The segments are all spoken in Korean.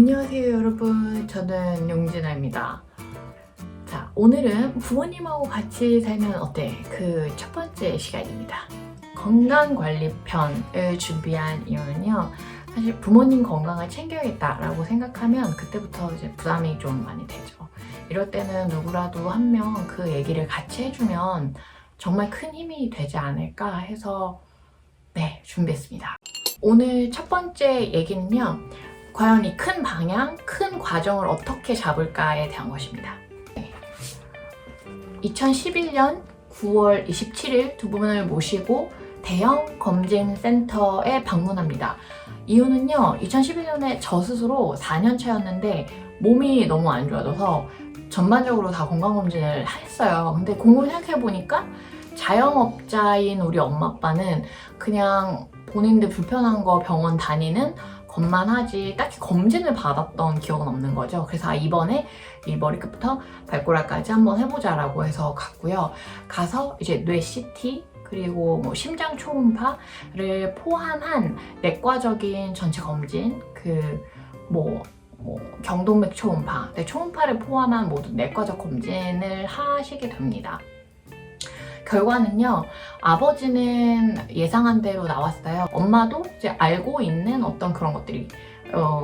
안녕하세요 여러분, 저는 용진아입니다. 자, 오늘은 부모님하고 같이 살면 어때? 그 첫 번째 시간입니다. 건강관리편을 준비한 이유는요, 사실 부모님 건강을 챙겨야겠다라고 생각하면 그때부터 이제 부담이 좀 많이 되죠. 이럴 때는 누구라도 한 명 그 얘기를 같이 해주면 정말 큰 힘이 되지 않을까 해서 네, 준비했습니다. 오늘 첫 번째 얘기는요, 과연 이 큰 방향, 큰 과정을 어떻게 잡을까에 대한 것입니다. 2011년 9월 27일 두 분을 모시고 대형 검진센터에 방문합니다. 이유는요, 2011년에 저 스스로 4년 차였는데 몸이 너무 안 좋아져서 전반적으로 다 건강검진을 했어요. 근데 공부를 생각해보니까 자영업자인 우리 엄마 아빠는 그냥 본인들 불편한 거 병원 다니는 것만 하지 딱히 검진을 받았던 기억은 없는 거죠. 그래서 이번에 이 머리끝부터 발가락까지 한번 해보자라고 해서 갔고요. 가서 이제 뇌 CT 그리고 뭐 심장 초음파를 포함한 내과적인 전체 검진, 경동맥 초음파, 초음파를 포함한 모든 내과적 검진을 하시게 됩니다. 결과는요, 아버지는 예상한 대로 나왔어요. 엄마도 이제 알고 있는 어떤 그런 것들이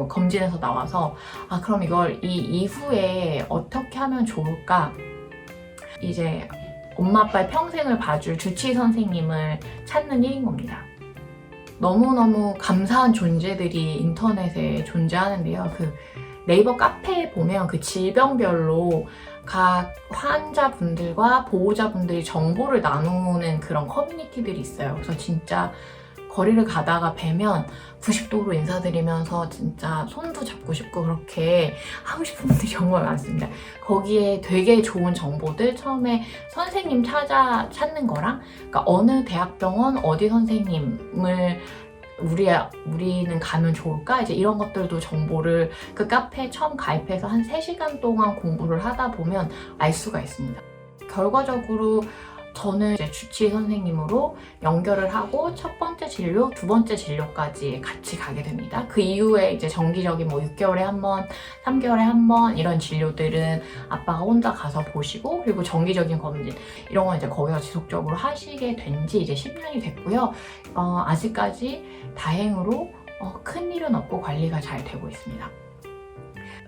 검진에서 나와서 그럼 이걸 이 이후에 어떻게 하면 좋을까? 이제 엄마 아빠의 평생을 봐줄 주치의 선생님을 찾는 일인 겁니다. 너무너무 감사한 존재들이 인터넷에 존재하는데요. 그 네이버 카페에 보면 그 질병별로 각 환자분들과 보호자분들이 정보를 나누는 그런 커뮤니티들이 있어요. 그래서 진짜 거리를 가다가 뵈면 90도로 인사드리면서 진짜 손도 잡고 싶고 그렇게 하고 싶은 분들이 정말 많습니다. 거기에 되게 좋은 정보들, 처음에 선생님 찾는 거랑, 그러니까 어느 대학병원 어디 선생님을 우리는 가면 좋을까? 이제 이런 것들도 정보를 그 카페에 처음 가입해서 한 3시간 동안 공부를 하다 보면 알 수가 있습니다. 결과적으로 저는 이제 주치의 선생님으로 연결을 하고 첫 번째 진료, 두 번째 진료까지 같이 가게 됩니다. 그 이후에 이제 정기적인 6개월에 한 번, 3개월에 한 번 이런 진료들은 아빠가 혼자 가서 보시고, 그리고 정기적인 검진 이런 건 이제 거기서 지속적으로 하시게 된 지 이제 10년이 됐고요. 아직까지 다행으로 큰 일은 없고 관리가 잘 되고 있습니다.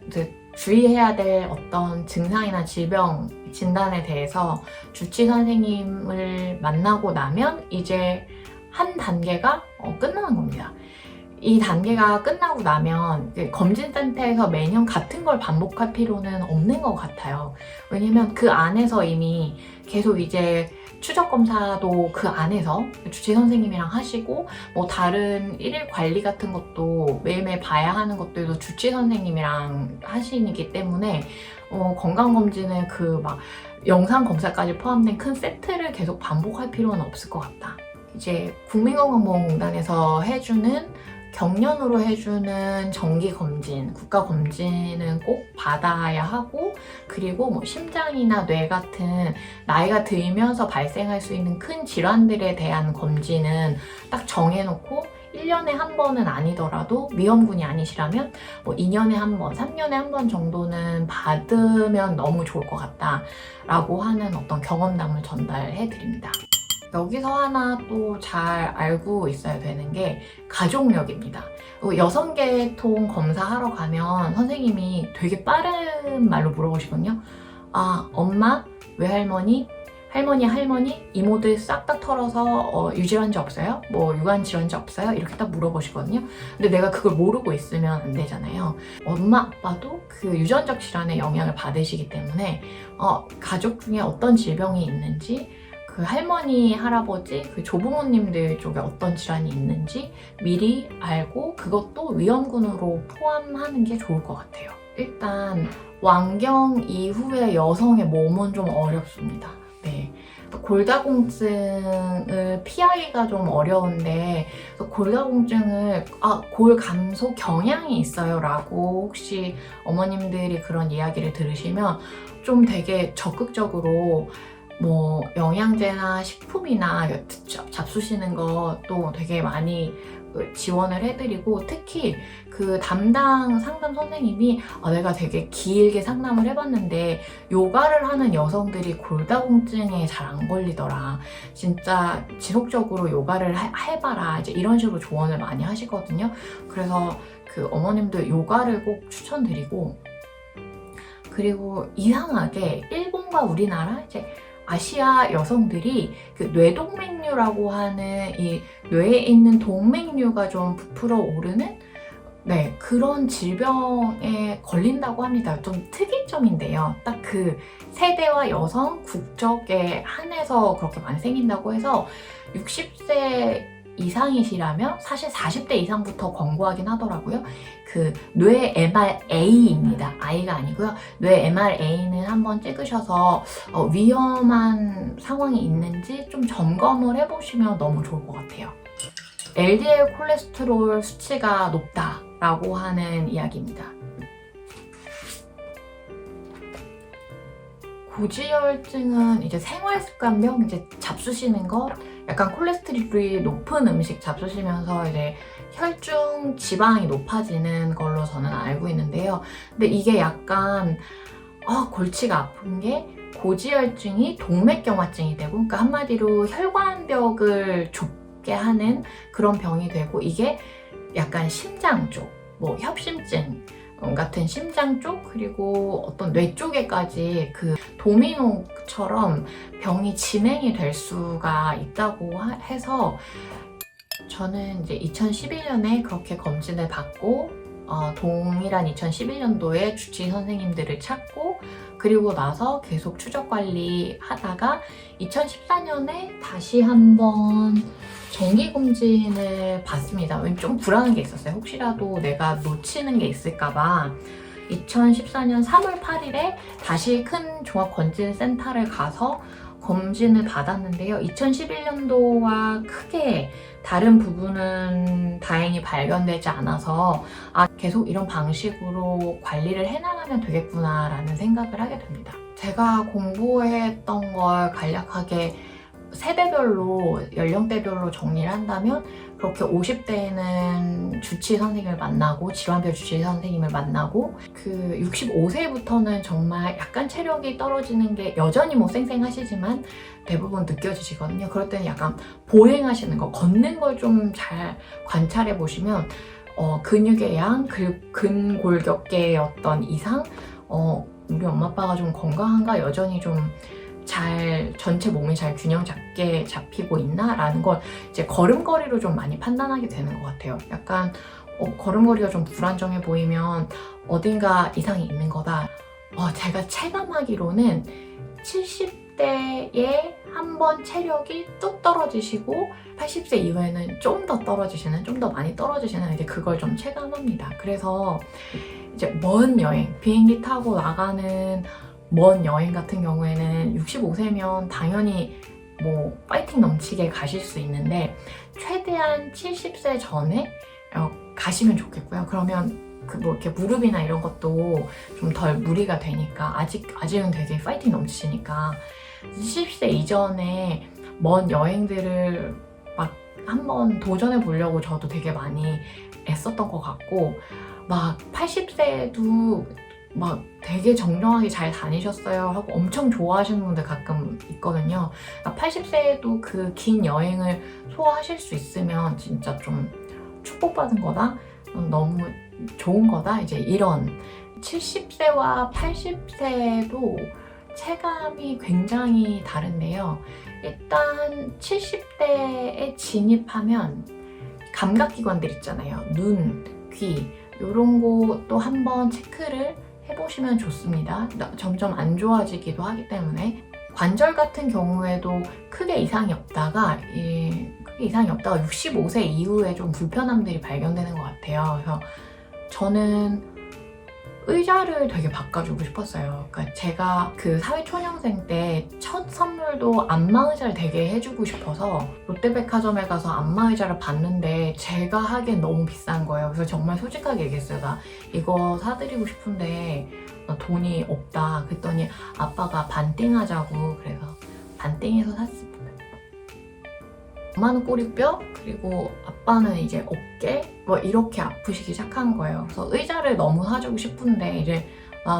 이제 주의해야 될 어떤 증상이나 질병 진단에 대해서 주치 선생님을 만나고 나면 이제 한 단계가 끝나는 겁니다. 이 단계가 끝나고 나면 검진센터에서 매년 같은 걸 반복할 필요는 없는 것 같아요. 왜냐면 그 안에서 이미 계속 이제 추적 검사도 그 안에서 주치 선생님이랑 하시고, 다른 일일 관리 같은 것도 매일매일 봐야 하는 것들도 주치 선생님이랑 하시기 때문에 건강검진을 영상 검사까지 포함된 큰 세트를 계속 반복할 필요는 없을 것 같다. 이제 국민건강보험공단에서 해주는 경련으로 해주는 정기검진, 국가검진은 꼭 받아야 하고, 그리고 심장이나 뇌 같은 나이가 들면서 발생할 수 있는 큰 질환들에 대한 검진은 딱 정해놓고 1년에 한 번은 아니더라도 위험군이 아니시라면 2년에 한 번, 3년에 한 번 정도는 받으면 너무 좋을 것 같다 라고 하는 어떤 경험담을 전달해드립니다. 여기서 하나 또 잘 알고 있어야 되는 게 가족력입니다. 여성계통 검사하러 가면 선생님이 되게 빠른 말로 물어보시거든요. 엄마, 외할머니, 할머니, 이모들 싹 다 털어서 유질환자 없어요? 유관 질환자 없어요? 이렇게 딱 물어보시거든요. 근데 내가 그걸 모르고 있으면 안 되잖아요. 엄마, 아빠도 그 유전적 질환에 영향을 받으시기 때문에 가족 중에 어떤 질병이 있는지, 그 할머니, 할아버지, 그 조부모님들 쪽에 어떤 질환이 있는지 미리 알고 그것도 위험군으로 포함하는 게 좋을 것 같아요. 일단 완경 이후에 여성의 몸은 좀 어렵습니다. 네. 골다공증을 피하기가 좀 어려운데, 골다공증을 골 감소 경향이 있어요 라고 혹시 어머님들이 그런 이야기를 들으시면 좀 되게 적극적으로 영양제나 식품이나 잡수시는 것도 되게 많이 지원을 해드리고, 특히 그 담당 상담 선생님이 내가 되게 길게 상담을 해봤는데 요가를 하는 여성들이 골다공증에 잘 안 걸리더라. 진짜 지속적으로 요가를 해봐라. 이제 이런 식으로 조언을 많이 하시거든요. 그래서 그 어머님들 요가를 꼭 추천드리고, 그리고 이상하게 일본과 우리나라 이제 아시아 여성들이 그 뇌동맥류라고 하는 이 뇌에 있는 동맥류가 좀 부풀어 오르는 그런 질병에 걸린다고 합니다. 좀 특이점인데요. 딱 그 세대와 여성 국적에 한해서 그렇게 많이 생긴다고 해서 60세 이상이시라면 사실 40대 이상부터 권고하긴 하더라고요. 그 뇌 MRA입니다. I가 아니고요. 뇌 MRA는 한번 찍으셔서 위험한 상황이 있는지 좀 점검을 해보시면 너무 좋을 것 같아요. LDL 콜레스테롤 수치가 높다라고 하는 이야기입니다. 고지혈증은 이제 생활습관병, 이제 잡수시는 것, 약간 콜레스테롤이 높은 음식 잡수시면서 이제 혈중 지방이 높아지는 걸로 저는 알고 있는데요. 근데 이게 약간 골치가 아픈 게 고지혈증이 동맥경화증이 되고, 그러니까 한마디로 혈관벽을 좁게 하는 그런 병이 되고, 이게 약간 심장 쪽, 뭐 협심증 같은 심장 쪽, 그리고 어떤 뇌 쪽에까지 그 도미노처럼 병이 진행이 될 수가 있다고 해서, 저는 이제 2011년에 그렇게 검진을 받고 동일한 2011년도에 주치의 선생님들을 찾고, 그리고 나서 계속 추적 관리 하다가 2014년에 다시 한번 정기검진을 받습니다. 왜냐면 좀 불안한 게 있었어요. 혹시라도 내가 놓치는 게 있을까봐. 2014년 3월 8일에 다시 큰 종합검진센터를 가서 검진을 받았는데요. 2011년도와 크게 다른 부분은 다행히 발견되지 않아서 계속 이런 방식으로 관리를 해나가면 되겠구나라는 생각을 하게 됩니다. 제가 공부했던 걸 간략하게 세대별로, 연령대별로 정리를 한다면, 그렇게 50대에는 주치의 선생님을 만나고, 질환별 주치의 선생님을 만나고, 그 65세부터는 정말 약간 체력이 떨어지는 게 여전히 뭐 쌩쌩하시지만 대부분 느껴지시거든요. 그럴 때는 약간 보행하시는 거, 걷는 걸 좀 잘 관찰해 보시면 근육의 양, 근골격계의 어떤 이상, 우리 엄마 아빠가 좀 건강한가, 여전히 좀 잘 전체 몸이 잘 균형 잡게 잡히고 있나 라는 걸 이제 걸음걸이로 좀 많이 판단하게 되는 것 같아요. 약간 걸음걸이가 좀 불안정해 보이면 어딘가 이상이 있는 거다. 제가 체감하기로는 70대에 한번 체력이 뚝 떨어지시고 80세 이후에는 좀 더 떨어지시는, 좀 더 많이 떨어지시는, 이제 그걸 좀 체감합니다. 그래서 이제 먼 여행, 비행기 타고 나가는 먼 여행 같은 경우에는 65세면 당연히 뭐 파이팅 넘치게 가실 수 있는데, 최대한 70세 전에 가시면 좋겠고요. 그러면 뭐 이렇게 무릎이나 이런 것도 좀 덜 무리가 되니까, 아직은 되게 파이팅 넘치시니까 70세 이전에 먼 여행들을 막 한번 도전해 보려고 저도 되게 많이 애썼던 것 같고, 막 80세에도 막 되게 정정하게 잘 다니셨어요 하고 엄청 좋아하시는 분들 가끔 있거든요. 80세에도 그 긴 여행을 소화하실 수 있으면 진짜 좀 축복받은 거다, 너무 좋은 거다, 이제 이런. 70세와 80세도 체감이 굉장히 다른데요. 일단 70대에 진입하면 감각기관들 있잖아요. 눈, 귀, 이런 것도 한번 체크를 해보시면 좋습니다. 점점 안 좋아지기도 하기 때문에. 관절 같은 경우에도 크게 이상이 없다가 65세 이후에 좀 불편함들이 발견되는 것 같아요. 그래서 저는 의자를 되게 바꿔주고 싶었어요. 그러니까 제가 그 사회초년생 때 첫 선물도 안마의자를 되게 해주고 싶어서 롯데백화점에 가서 안마의자를 봤는데 제가 하기엔 너무 비싼 거예요. 그래서 정말 솔직하게 얘기했어요. 나 이거 사드리고 싶은데 돈이 없다. 그랬더니 아빠가 반띵하자고, 그래서 반띵해서 샀습니다. 엄마는 꼬리뼈, 그리고 아빠는 이제 어깨 뭐 이렇게 아프시기 시작한 거예요. 그래서 의자를 너무 사주고 싶은데 이제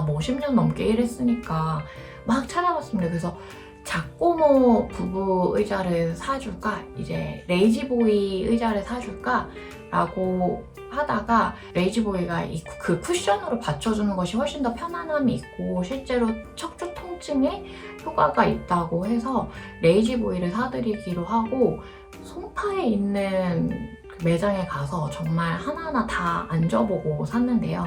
뭐 10년 넘게 일했으니까 막 찾아봤습니다. 그래서 작고모 부부 의자를 사줄까, 이제 레이지보이 의자를 사줄까 라고 하다가 레이지보이가 그 쿠션으로 받쳐주는 것이 훨씬 더 편안함이 있고 실제로 척추 통증에 효과가 있다고 해서 레이지보이를 사드리기로 하고, 송파에 있는 매장에 가서 정말 하나하나 다 앉아보고 샀는데요.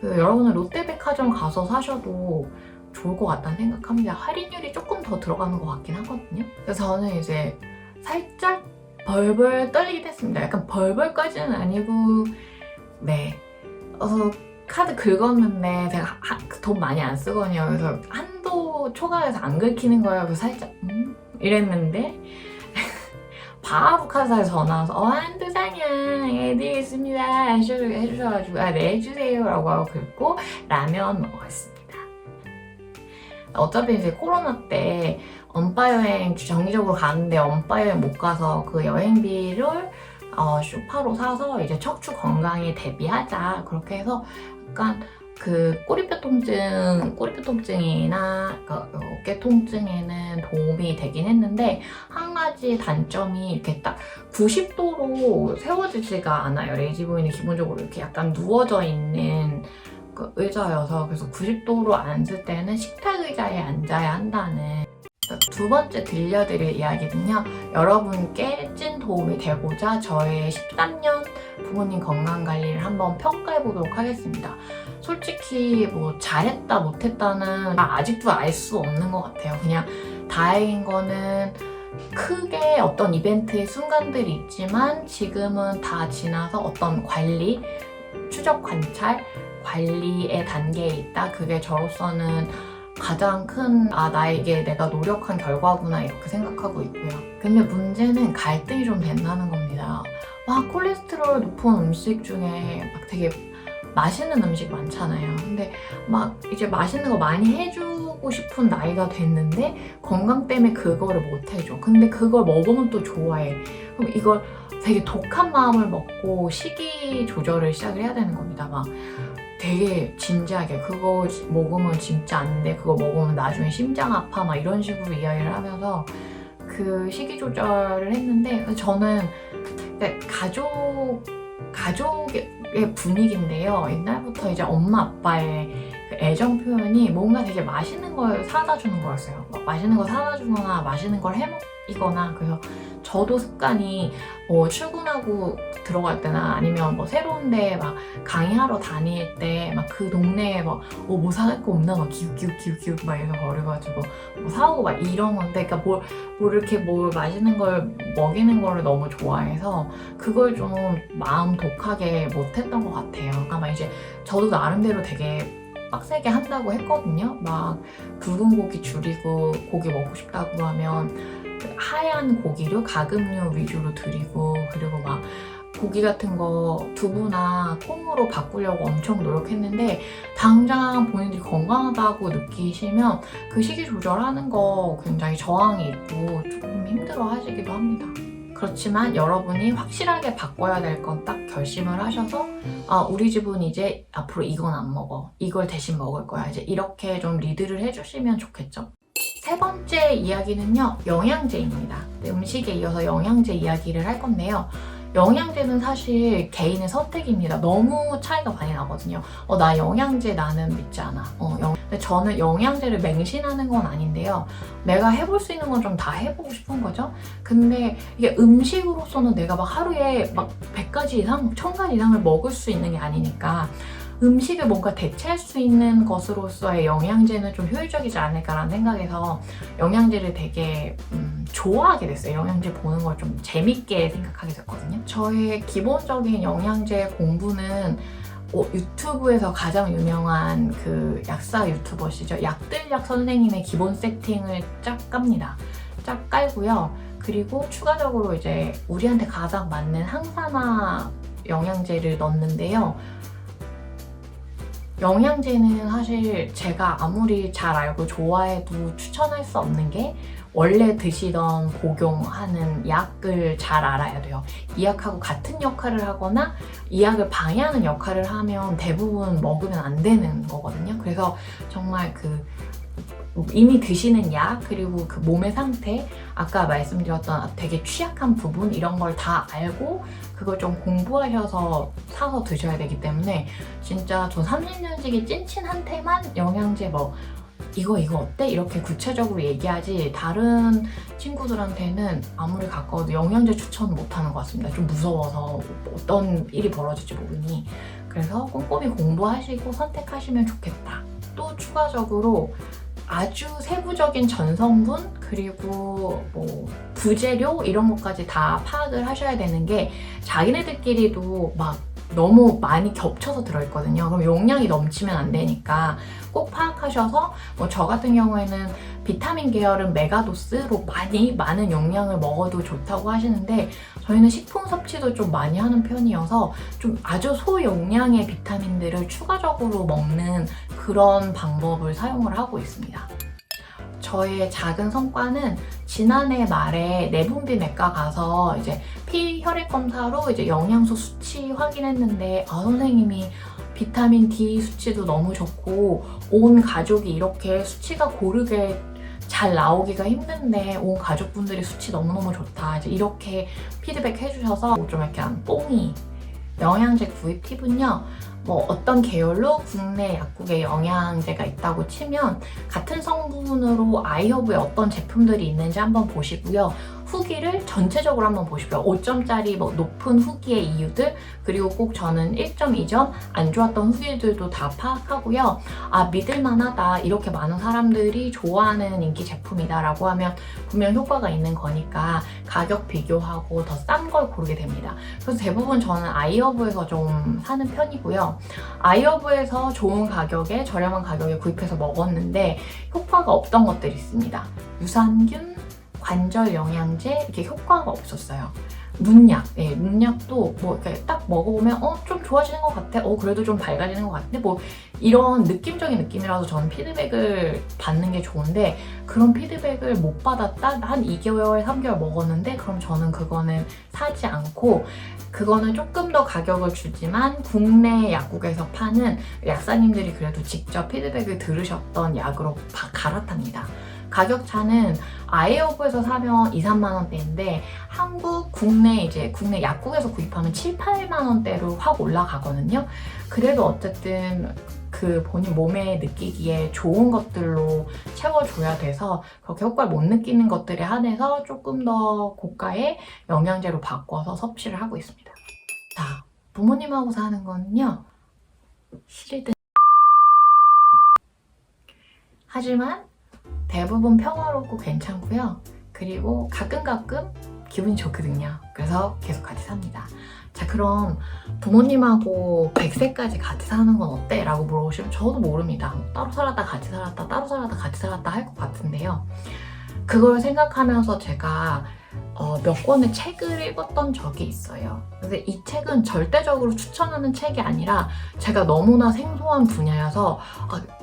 여러분은 롯데백화점 가서 사셔도 좋을 것 같다는 생각합니다. 할인율이 조금 더 들어가는 것 같긴 하거든요. 그래서 저는 이제 살짝 벌벌 떨리긴 했습니다. 약간 벌벌까지는 아니고, 네. 그래서 카드 긁었는데 제가 돈 많이 안 쓰거든요. 그래서 한도 초과해서 안 긁히는 거예요. 그래서 살짝 이랬는데 바로 카드사에 전화 와서 한두 장이야 해드리겠습니다 해주셔가지고 네 해주세요 라고 하고 긁고 라면 먹었습니다. 어차피 이제 코로나 때 언빠 여행 정기적으로 가는데 언빠 여행 못 가서 그 여행비를 슈퍼로 사서 이제 척추 건강에 대비하자, 그렇게 해서 약간 그 꼬리뼈 통증이나 어깨 통증에는 도움이 되긴 했는데, 한 가지 단점이 이렇게 딱 90도로 세워지지가 않아요. 레이지보이는 기본적으로 이렇게 약간 누워져 있는 그 의자여서, 그래서 90도로 앉을 때는 식탁 의자에 앉아야 한다는. 두 번째 들려드릴 이야기는요, 여러분께 찐 도움이 되고자 저의 13년 부모님 건강관리를 한번 평가해보도록 하겠습니다. 솔직히 뭐 잘했다 못했다는 아직도 알 수 없는 것 같아요. 그냥 다행인 거는 크게 어떤 이벤트의 순간들이 있지만 지금은 다 지나서 어떤 관리, 추적 관찰, 관리의 단계에 있다. 그게 저로서는 가장 큰 나에게 내가 노력한 결과구나 이렇게 생각하고 있고요. 근데 문제는 갈등이 좀 된다는 겁니다. 막 콜레스테롤 높은 음식 중에 막 되게 맛있는 음식 많잖아요. 근데 막 이제 맛있는 거 많이 해주고 싶은 나이가 됐는데 건강 때문에 그거를 못 해줘. 근데 그걸 먹으면 또 좋아해. 그럼 이걸 되게 독한 마음을 먹고 식이 조절을 시작을 해야 되는 겁니다. 막 되게 진지하게 그거 먹으면 진짜 안 돼, 그거 먹으면 나중에 심장 아파, 막 이런 식으로 이야기를 하면서 그 식이 조절을 했는데, 저는 가족의 분위기인데요. 옛날부터 이제 엄마 아빠의 그 애정 표현이 뭔가 되게 맛있는 걸 사다 주는 거였어요. 막 맛있는 걸 사다 주거나 맛있는 걸 해먹이거나. 그래서 저도 습관이 출근하고 들어갈 때나 아니면 뭐 새로운 데 막 강의하러 다닐 때 막 그 동네에 막 뭐 사갈 거 없나 막 기웃기웃 막 이래서 버려가지고 뭐 사오고 막 이런 건데, 그러니까 뭘 이렇게 뭘 맛있는 걸 먹이는 거를 너무 좋아해서 그걸 좀 마음 독하게 못했던 것 같아요. 아마 이제 저도 나름대로 되게 빡세게 한다고 했거든요. 막 굵은 고기 줄이고 고기 먹고 싶다고 하면 하얀 고기류, 가금류 위주로 드리고, 그리고 막 고기 같은 거 두부나 콩으로 바꾸려고 엄청 노력했는데, 당장 본인들이 건강하다고 느끼시면 그 식이 조절하는 거 굉장히 저항이 있고 조금 힘들어 하시기도 합니다. 그렇지만 여러분이 확실하게 바꿔야 될 건 딱 결심을 하셔서 우리 집은 이제 앞으로 이건 안 먹어, 이걸 대신 먹을 거야, 이제 이렇게 좀 리드를 해주시면 좋겠죠. 세 번째 이야기는요, 영양제입니다. 음식에 이어서 영양제 이야기를 할 건데요. 영양제는 사실 개인의 선택입니다. 너무 차이가 많이 나거든요. 나 영양제 나는 믿지 않아. 근데 저는 영양제를 맹신하는 건 아닌데요. 내가 해볼 수 있는 건 좀 다 해보고 싶은 거죠. 근데 이게 음식으로서는 내가 막 하루에 막 100가지 이상, 1000가지 이상을 먹을 수 있는 게 아니니까 음식을 뭔가 대체할 수 있는 것으로서의 영양제는 좀 효율적이지 않을까라는 생각에서 영양제를 되게 좋아하게 됐어요. 영양제 보는 걸 좀 재밌게 생각하게 됐거든요. 저의 기본적인 영양제 공부는 유튜브에서 가장 유명한 그 약사 유튜버시죠. 약들약 선생님의 기본 세팅을 쫙 깝니다. 쫙 깔고요. 그리고 추가적으로 이제 우리한테 가장 맞는 항산화 영양제를 넣는데요. 영양제는 사실 제가 아무리 잘 알고 좋아해도 추천할 수 없는 게 원래 드시던 복용하는 약을 잘 알아야 돼요. 이 약하고 같은 역할을 하거나 이 약을 방해하는 역할을 하면 대부분 먹으면 안 되는 거거든요. 그래서 정말 이미 드시는 약 그리고 그 몸의 상태 아까 말씀드렸던 되게 취약한 부분 이런 걸 다 알고 그걸 좀 공부하셔서 사서 드셔야 되기 때문에 진짜 전 30년지기 찐친한테만 영양제 이거 어때? 이렇게 구체적으로 얘기하지 다른 친구들한테는 아무리 가까워도 영양제 추천 못하는 것 같습니다. 좀 무서워서 어떤 일이 벌어질지 모르니 그래서 꼼꼼히 공부하시고 선택하시면 좋겠다. 또 추가적으로 아주 세부적인 전성분 그리고 부재료 이런 것까지 다 파악을 하셔야 되는 게 자기네들끼리도 막 너무 많이 겹쳐서 들어있거든요. 그럼 용량이 넘치면 안 되니까 꼭 파악하셔서 저 같은 경우에는 비타민 계열은 메가도스로 많은 용량을 먹어도 좋다고 하시는데 저희는 식품 섭취도 좀 많이 하는 편이어서 좀 아주 소용량의 비타민들을 추가적으로 먹는 그런 방법을 사용을 하고 있습니다. 저의 작은 성과는 지난해 말에 내분비내과 가서 이제 피 혈액 검사로 이제 영양소 수치 확인했는데 선생님이 비타민 D 수치도 너무 좋고 온 가족이 이렇게 수치가 고르게 잘 나오기가 힘든데 온 가족분들이 수치 너무너무 좋다 이렇게 피드백 해주셔서 좀 약간 뽕이 영양제 구입 팁은요. 어떤 계열로 국내 약국에 영양제가 있다고 치면 같은 성분으로 아이허브에 어떤 제품들이 있는지 한번 보시고요. 후기를 전체적으로 한번 보시고요. 5점짜리 높은 후기의 이유들 그리고 꼭 저는 1.2점 안 좋았던 후기들도 다 파악하고요. 믿을만하다 이렇게 많은 사람들이 좋아하는 인기 제품이다 라고 하면 분명 효과가 있는 거니까 가격 비교하고 더 싼 걸 고르게 됩니다. 그래서 대부분 저는 아이허브에서 좀 사는 편이고요. 아이허브에서 좋은 가격에 저렴한 가격에 구입해서 먹었는데 효과가 없던 것들이 있습니다. 유산균, 관절 영양제 이렇게 효과가 없었어요. 눈약, 눈약도 이렇게 딱 먹어보면 좀 좋아지는 것 같아. 그래도 좀 밝아지는 것 같은데 이런 느낌적인 느낌이라서 저는 피드백을 받는 게 좋은데 그런 피드백을 못 받았다? 한 2개월, 3개월 먹었는데 그럼 저는 그거는 사지 않고 그거는 조금 더 가격을 주지만 국내 약국에서 파는 약사님들이 그래도 직접 피드백을 들으셨던 약으로 갈아탑니다. 가격 차는 아이허브에서 사면 2, 3만 원대인데 국내 약국에서 구입하면 7, 8만 원대로 확 올라가거든요. 그래도 어쨌든 본인 몸에 느끼기에 좋은 것들로 채워줘야 돼서 그렇게 효과를 못 느끼는 것들에 한해서 조금 더 고가의 영양제로 바꿔서 섭취를 하고 있습니다. 자, 부모님하고 사는 거는요. 싫든 하지만 대부분 평화롭고 괜찮고요. 그리고 가끔 기분이 좋거든요. 그래서 계속 같이 삽니다. 자, 그럼 부모님하고 100세까지 같이 사는 건 어때? 라고 물어보시면 저도 모릅니다. 따로 살았다 같이 살았다 따로 살았다 같이 살았다 할 것 같은데요. 그걸 생각하면서 제가 몇 권의 책을 읽었던 적이 있어요. 그래서 이 책은 절대적으로 추천하는 책이 아니라 제가 너무나 생소한 분야여서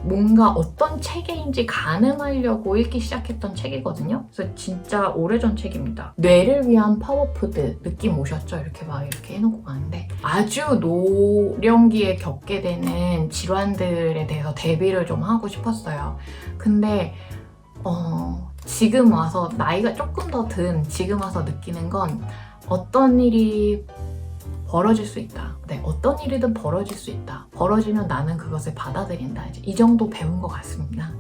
뭔가 어떤 책인지 가늠하려고 읽기 시작했던 책이거든요. 그래서 진짜 오래전 책입니다. 뇌를 위한 파워푸드 느낌 오셨죠? 이렇게 해놓고 가는데 아주 노령기에 겪게 되는 질환들에 대해서 대비를 좀 하고 싶었어요. 근데 지금 와서 나이가 조금 더 든 지금 와서 느끼는 건 어떤 일이 벌어질 수 있다. 어떤 일이든 벌어질 수 있다. 벌어지면 나는 그것을 받아들인다. 이 정도 배운 것 같습니다.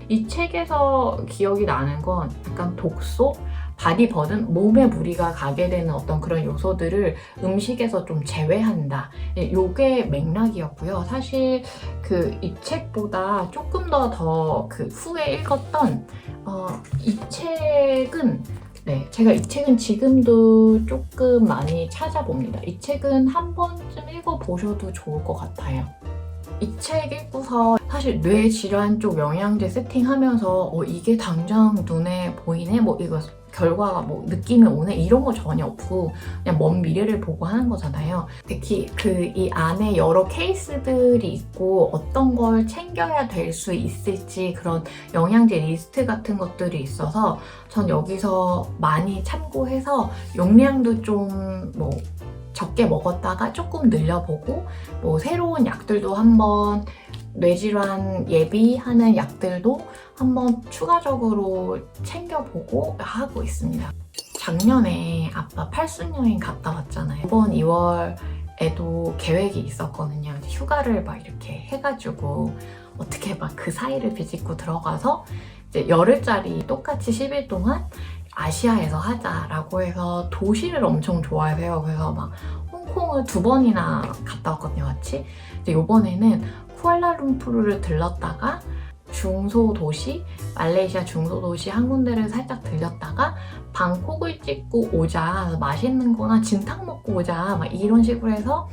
이 책에서 기억이 나는 건 약간 독소, 바디버든, 몸에 무리가 가게 되는 어떤 그런 요소들을 음식에서 좀 제외한다. 요게 맥락이었고요. 사실 이 책보다 조금 더 후에 읽었던 이 책은 제가 이 책은 지금도 조금 많이 찾아봅니다. 이 책은 한 번쯤 읽어보셔도 좋을 것 같아요. 이 책 읽고서 사실 뇌 질환 쪽 영양제 세팅하면서 이게 당장 눈에 보이네? 뭐 이거 결과가 뭐 느낌이 오네? 이런 거 전혀 없고 그냥 먼 미래를 보고 하는 거잖아요. 특히 이 안에 여러 케이스들이 있고 어떤 걸 챙겨야 될 수 있을지 그런 영양제 리스트 같은 것들이 있어서 전 여기서 많이 참고해서 용량도 좀 뭐 적게 먹었다가 조금 늘려보고 뭐 새로운 약들도 한번 뇌질환 예비하는 약들도 한번 추가적으로 챙겨보고 하고 있습니다. 작년에 아빠 팔순여행 갔다 왔잖아요. 이번 2월에도 계획이 있었거든요. 휴가를 막 이렇게 해가지고 어떻게 막 그 사이를 비집고 들어가서 이제 열흘짜리 똑같이 10일 동안 아시아에서 하자라고 해서 도시를 엄청 좋아해요. 그래서 막 홍콩을 2번이나 갔다 왔거든요, 같이. 이제 이번에는 쿠알라룸푸르를 들렀다가 중소도시, 말레이시아 중소도시 한 군데를 살짝 들렸다가 방콕을 찍고 오자, 맛있는 거나 진탕 먹고 오자, 막 이런 식으로 해서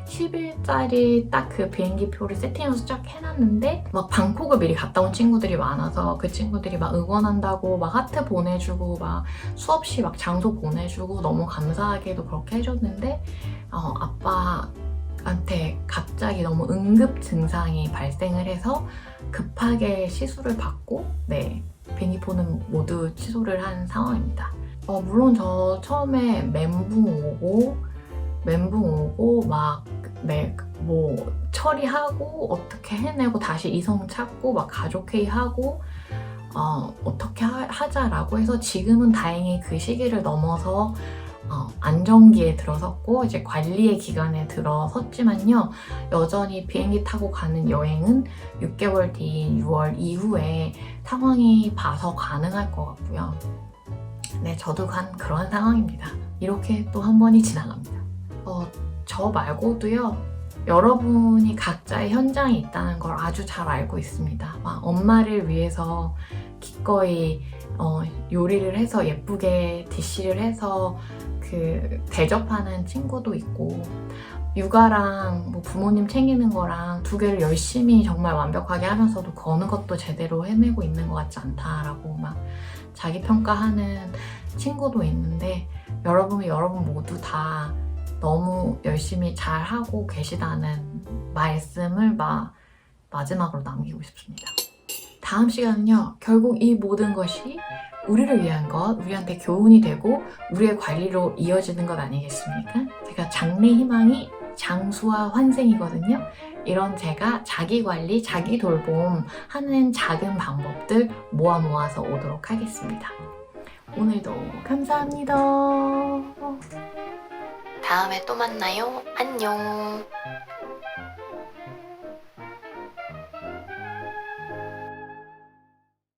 10일짜리 딱 그 비행기표를 세팅해서 쫙 해놨는데 막 방콕을 미리 갔다 온 친구들이 많아서 그 친구들이 막 응원한다고 막 하트 보내주고 막 수없이 막 장소 보내주고 너무 감사하게도 그렇게 해줬는데 아빠한테 갑자기 너무 응급 증상이 발생을 해서 급하게 시술을 받고 비행기표는 모두 취소를 한 상황입니다. 물론 저 처음에 멘붕 오고 막 뭐 처리하고 어떻게 해내고 다시 이성 찾고 막 가족회의하고 어떻게 하자라고 해서 지금은 다행히 그 시기를 넘어서 안정기에 들어섰고 이제 관리의 기간에 들어섰지만요, 여전히 비행기 타고 가는 여행은 6개월 뒤인 6월 이후에 상황이 봐서 가능할 것 같고요. 네, 저도 그런 상황입니다. 이렇게 또 한 번이 지나갑니다. 저 말고도요, 여러분이 각자의 현장이 있다는 걸 아주 잘 알고 있습니다. 막 엄마를 위해서 기꺼이 요리를 해서 예쁘게 디시를 해서 대접하는 친구도 있고, 육아랑 뭐 부모님 챙기는 거랑 두 개를 열심히 정말 완벽하게 하면서도 그 어느 것도 제대로 해내고 있는 것 같지 않다라고 막 자기 평가하는 친구도 있는데, 여러분 모두 다 너무 열심히 잘하고 계시다는 말씀을 마지막으로 남기고 싶습니다. 다음 시간은요, 결국 이 모든 것이 우리를 위한 것, 우리한테 교훈이 되고 우리의 관리로 이어지는 것 아니겠습니까? 제가 장래 희망이 장수와 환생이거든요. 이런 제가 자기 관리, 자기 돌봄 하는 작은 방법들 모아서 오도록 하겠습니다. 오늘도 감사합니다. 다음에 또 만나요. 안녕.